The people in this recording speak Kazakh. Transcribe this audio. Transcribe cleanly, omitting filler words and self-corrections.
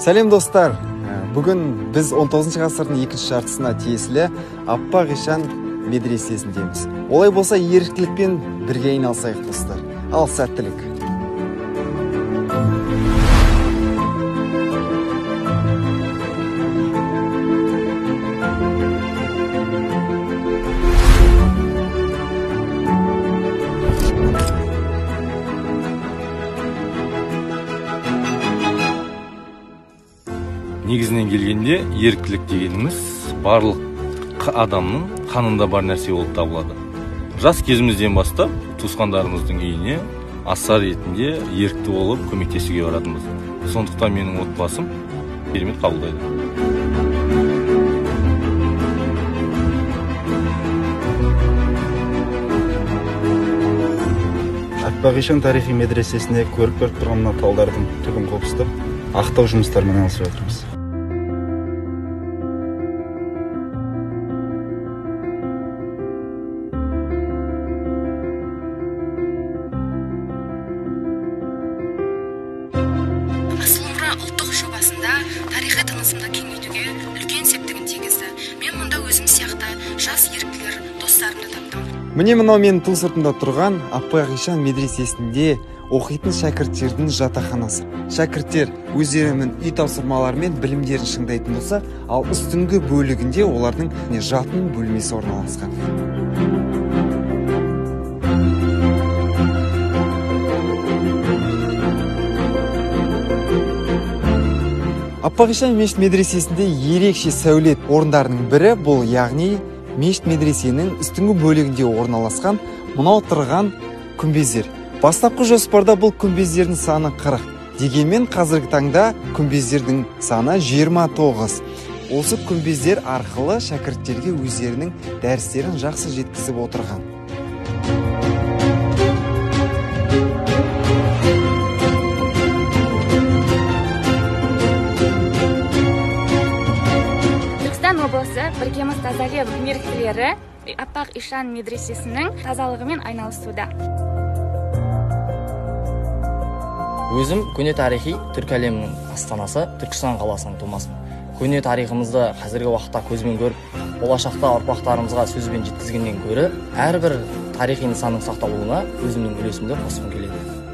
Сәлем достар. Бүгін біз 19 ғасырдың екінші жартысына тиесілі Аппақ Ишан медресесіндеміз. Олай болса, еріктілікпен бірге айналысайық достар. Ал сәттілік. Негізінен келгенде еріктілік дегеніміз барлық адамның қанында бар нәрсе болып табылады. Жас кезімізден бастап туысқандарымыздың үйіне асар ретінде ерікті болып көмектесуге баратынбыз. Сондықтан менің отбасым керемет қабылдайды. Аппақ Ишан тарихи медресесінде көріп тұрған мына талдардың түбін қопсытып, ақтау жұмыстарымен айналысып жатырмыз. Ұлттық жобасында тарихи тынысымды кеңейтуге үлкен септігін тигізді. Мен мұнда өзім сияқты жас еріктілер достарымды таптым. Міне мынау менің ту сыртымда тұрған Аппақ Ишан медресесінде оқитын шәкірттердің жатақханасы. Шәкірттер өздерінің үй тапсырмалары мен білімдерін шыңдайтын болса, ал үстіңгі бөлігінде олардың жатын бөлмесі орналасқан. Аппақ Ишан мешіт медресесінде ерекше сәулет орындарының бірі бұл, яғни мешіт медресенің үстіңгі бөлігінде орналасқан мынау тұрған күмбездер. Бастапқы жоспарда бұл күмбездердің саны 40. Дегенмен қазіргі таңда күмбездердің саны 29. Осы күмбездер арқылы шәкірттерге өздерінің дәрістерін жақсы жеткізіп отырған. Облысы біргеміз тазалеп еріктілері Аппақ Ишан медресесінің тазалығымен айналысуда. Өзім көне тарихи түркі әлемінің астанасы Түркістан қаласының тумасымын. Көне тарихымызды қазіргі уақытта көзбен көріп, болашақта ұрпақтарымызға сөзбен жеткізгеннен гөрі, әрбір тарихи нысанның сақталуына өзімнің үлесімді қосқым келеді.